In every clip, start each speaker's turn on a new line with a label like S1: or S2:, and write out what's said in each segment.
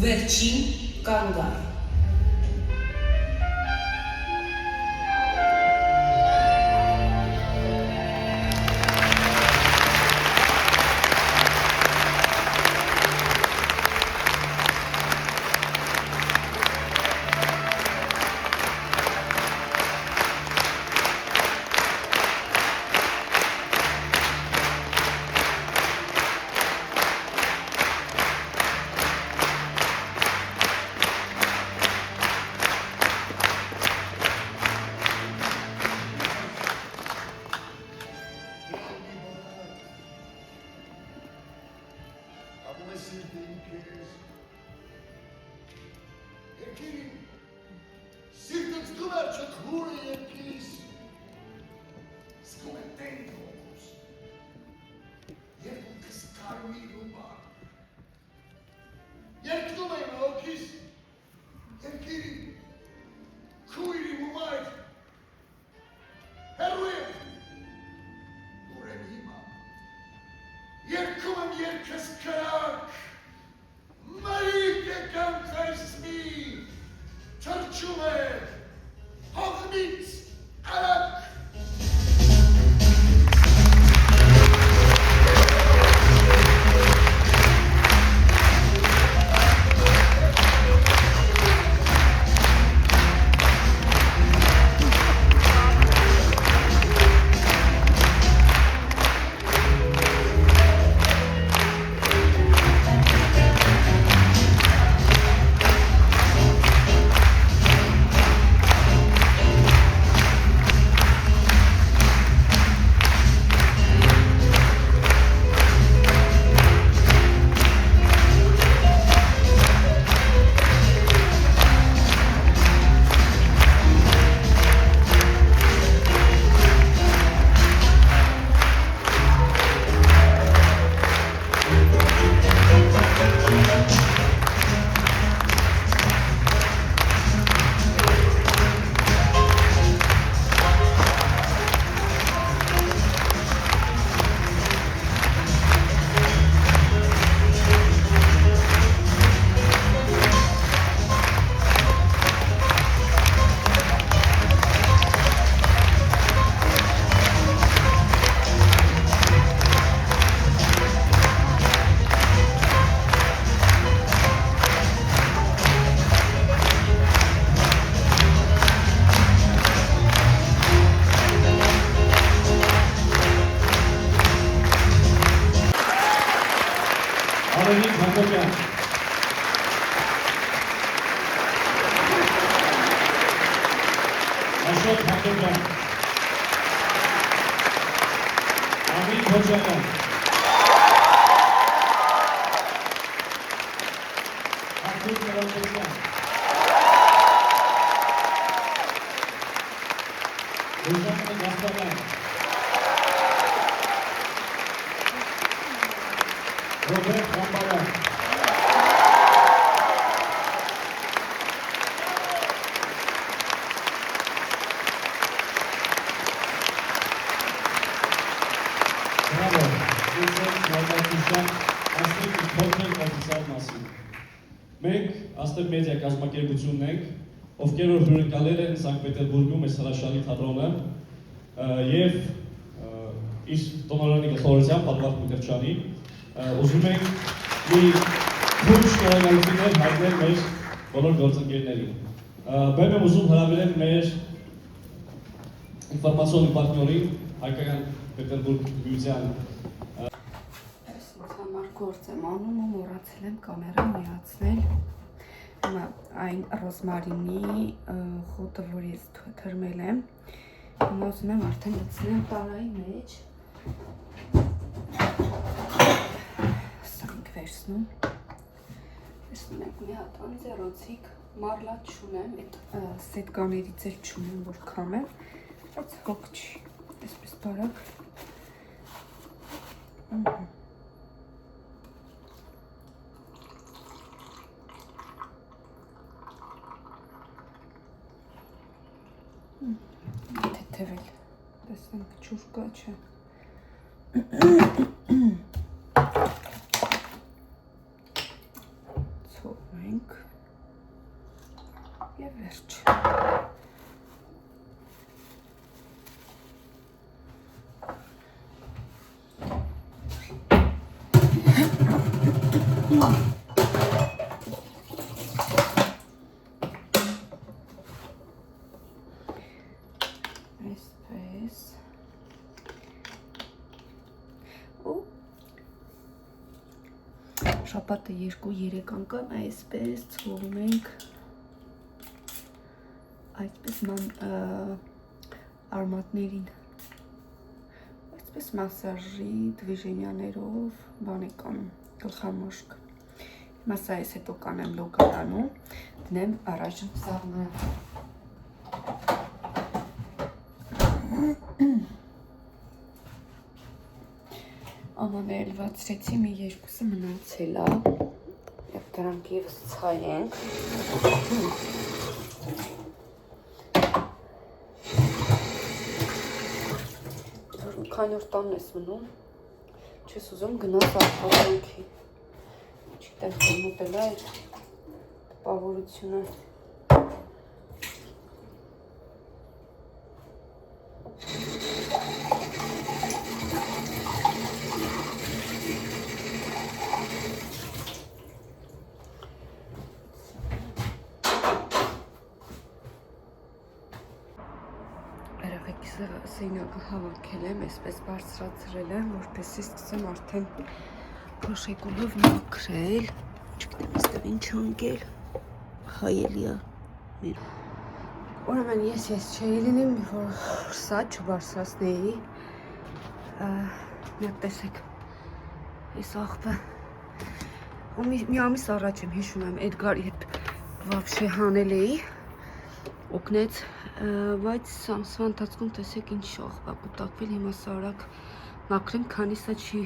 S1: Վերջին կանգառ
S2: Արենիկ Հակոբյան Աշոտ Հակոբյան Ամին Հոջական Արտուր Կրակոսյան Ռուժան Գասպարյան Ռոբերտ Համբարյան Բրավո, Իզեք Մայդակուշյան, ասնիկ փոքր օֆիսալ մասին։ Մենք Աստեղ մեդիա կազմակերպությունն ենք, ովքեր որ հյուրընկալել են Սանկտ Պետերբուրգում այս հրաշալի թատրոնը և իր տնօրենի գլխավորությամբ Պատվարդ Մկրտչյանի ուզում ենք մի քուչ շնորհակալություններ հայտնել մեր բոլոր գործընկերներին։ Բեմ եմ ուզում հրավիրել մեր ինֆորմացիոնի պարտներին Հայկական Պետերբուրգ միության
S3: Ես ինձ համար գործ եմ անում ու մոռացել եմ կամերան միացնել այն ռոզմարինի խոտը, որ ես թրմել եմ, հիմա ուզում եմ արդեն լցնեմ տարայի մեջ, սրանք վերցնում եք մի հատ անձեռոցիկ, մարլատ չունեմ, այդ սետկաներից էլ չունեմ, որ քամեմ, բայց հոգ չի, այսպես բարակ թեթևել, տեսնենք ջուր կա չէ։ Ցողնենք և վերջ։ Այսպես ու շաբաթը 2-3 անգամ այսպես ցողում այսպես արմատներին այսպես մասաժի դվիժենյաներով բան եք անում գլխամոշկ հիմա սա ես հետո կանեմ լոգարանում դնեմ առայժմ սաղմը Ամանել վացրեցի, մի երկուսը մնացել է, և դրանք ևս ցայենք։ Քանի օր տանն ես մնում, չես ուզում գնաս աշխատանքի։ Չգիտեմ, մոտել է այդ տպավորությունը։ Սեյնակը հավաքել եմ, այսպես բարձրացրել եմ, որպեսզի սկսեմ արդեն փոշեկուլով մաքրել, չգիտեմ այստեղ ինչ անկել, հայելի է։ Ուրեմն ես չէի լինեմ, որ սա չբարձրացնեի, մի հատ տեսեք, այս աղբը, մի ամիս առաջ եմ հիշում եմ Էդգարի հետ վաբշե հանել էի, օգնեց, բայց սա ընթացքում տեսեք ինչ աղբ է կուտակվել, հիմա սա արագ մաքրեմ, քանի սա չի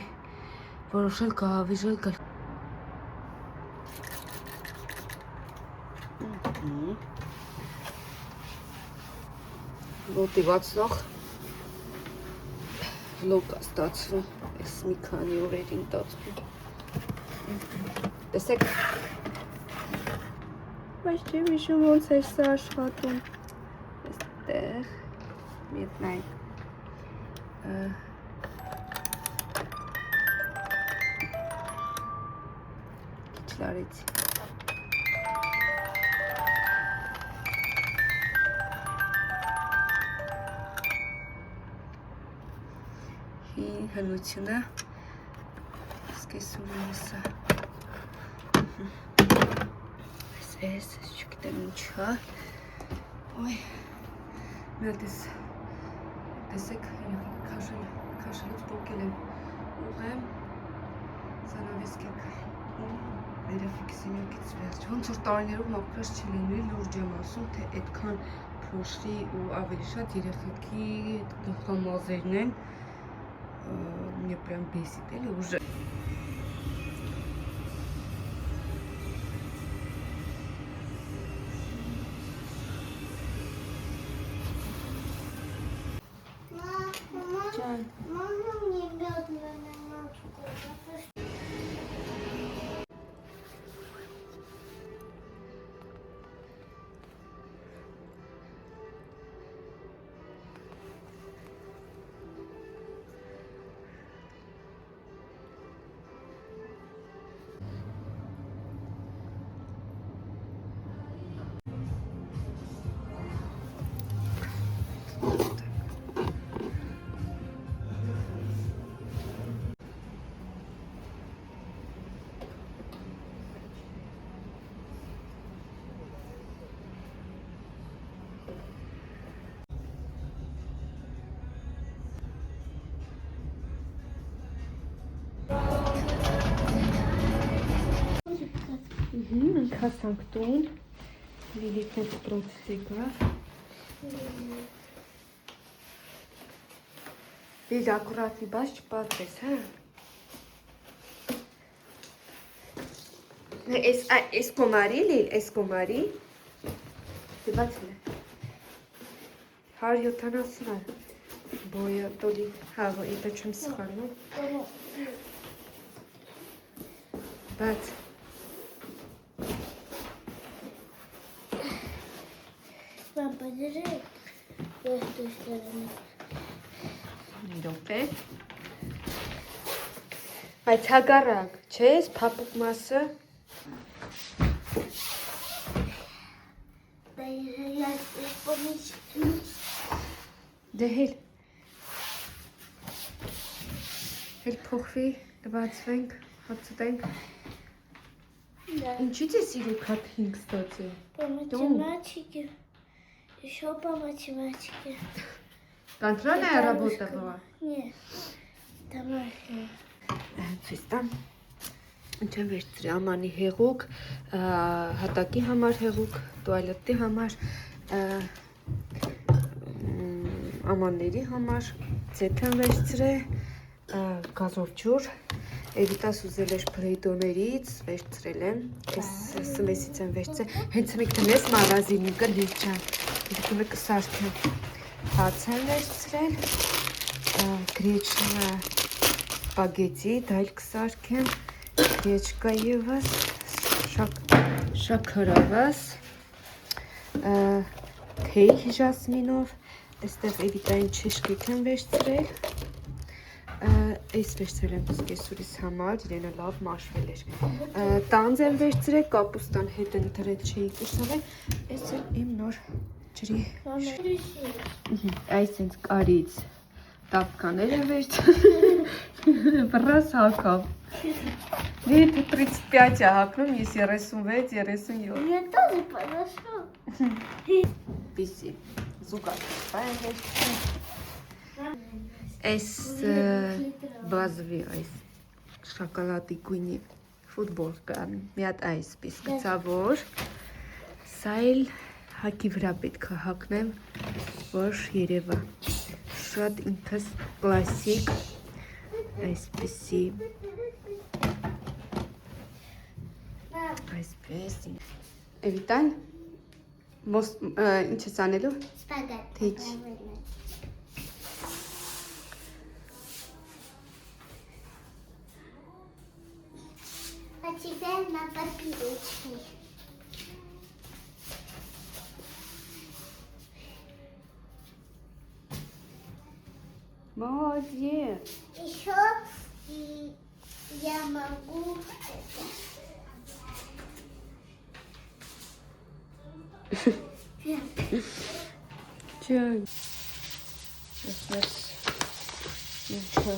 S3: որոշել կահավիժել գլ։ Մոտիվացնող վլոգ է ստացվում, այս մի քանի օրերի ընթացքում։ Տեսեք, բայց չեմ հիշում ոնց էր սա աշխատում։ Այստեղ միտնայք քիչ լարեցի։ Հին հնությունը սկեսում եմ սա։ Էս չգիտեմ ինչա։ Ոյ։ Մերտես։ Տեսեք, քաշելուց փոկել եմ։ Ուղեմ Սանավեսկեք։ Երեխեքի սենյակից վերջ։ Ոնց որ տարիներով մաքրած չի լինի, լուրջ եմ ասում, թե այդքան փոշի ու ավելի շատ երեխեքի գլխամազերն են։ Мне прям бесит, или уже?
S4: Можно мне бедную минутку?
S3: Մենք հասանք տուն, Լիլիթն պրոցեսի գա։ Լիլ, ակուրատնի բաց չպատվես, հա։ Էս կոմարի, Լիլ, էս կոմարի։ Դե բացել է։ 170 բոյը տոլի, հա, իպե չեմ սխալնում։ Բաց։
S4: Вам подержи в эту сторону.
S3: Իրոք է։ Բայց հագարակ, չէ, ես փափուկ մասը։
S4: Да я помечу.
S3: Դե հել։ Հել փոխվի, լվացվենք, հացտենք։
S4: Да.
S3: Ինչի՞ց է սիրուք հատ 5 ստացի։
S4: По математике. Еще по математике.
S3: Контрольная работа была?
S4: Нет. Домашняя.
S3: Ցույց տամ։ Ինչ եմ վերցրի ամանի հեղուկ, հատակի համար հեղուկ, տուալետի համար, ամանների համար, ձեթ եմ վերցրել, գազով ջուր, Էվիտաս ուզել էր պլեյդոներից, վերցրել եմ, ես սմեսից եմ վերցրել, հենց մեկ տնես մաղազինի կլիր չան, դիգում է կսարքեմ, հաց եմ վերցրել, գրեչնա պագետի, դայլ կսարքեմ, գրեչկա եվս, շաքարավաս, թեյ ժասմինով, այստեղ Էվիտային չեշկիկ եմ վերցրել, Այս վերցրել եմ կեսուրիս համար, իրենը լավ մաշվել էր, տանձ եմ վերցրել, կապուստան հետ են դրել չէի կշնվել, այս էլ իմ նոր ջրի, այս ինձ կարից տապկաներ եմ վերցրել, վրաս հակավ, Դիթը 35 է հակնում, ես 36-37
S4: Мне тоже подошло.
S3: Պիսի, զուգատ, պայեմ վերցրել Այս բազվի այս շոկոլադի գույնի ֆուտբոլկա, մի հատ այսպես գծավոր, սա էլ հակի վրա պետք է հակնեմ, որ երևա, շատ ինքս կլասիկ, այսպեսի, այսպես, Էվիտան, ինչ ես անելու,
S4: Спагетти.
S3: Тыч.
S4: Правильно. А теперь на папирочки.
S3: Молодец.
S4: Еще я могу
S3: Чай. Сейчас. Ничего.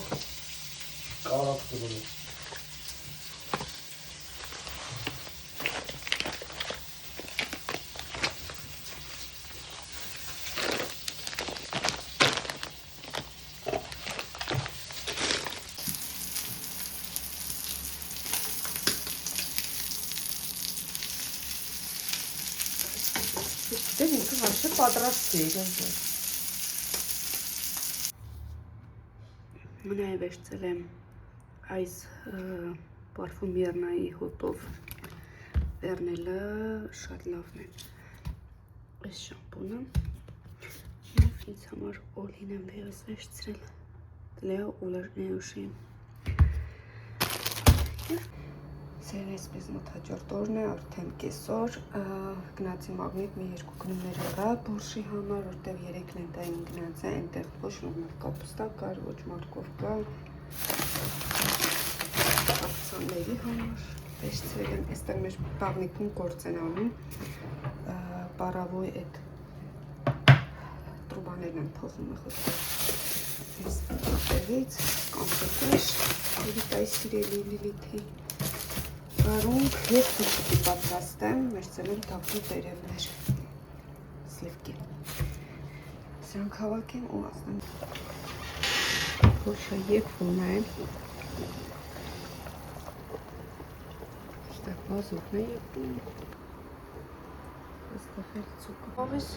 S3: Դե ինքը հաշը պատրաստի Մնայ վերցել եմ այս պարֆումերնայի հոտով վերնելը շատ լավն է այս շամպունը և ինձ համար օլին եմ վեղս վերցրել для улучшения Սեր այսպես մոտ հաջորդ օրն է, արդեն կեսօր, գնացի մագնիտ մի երկու գնումներ եղա բորշի համար, որտեղ 3 լենտային գնաց է, այնտեղ ոչ նորմալ կապուստա կար, ոչ մорков կա, ակցիաների համար վերցրել եմ, այստեղ մեր բաղնիքում գործ են անում, պարավոյ այդ տրուբաներն են փոխում է խոսքը, այս տեղից, կամպետեշ, լիլիտայի սիրելի լիլիթի Կարունք և թուրկի պատրաստեմ, վերցել եմ թափի տերևներ, սլիվկի։ Սրանք հավաքեմ ու ասեմ։ Փոշը եկվում է։ Ստեղ բազուկն է եկվում։ Ստեղ էլ ծուկը։ Ով ես։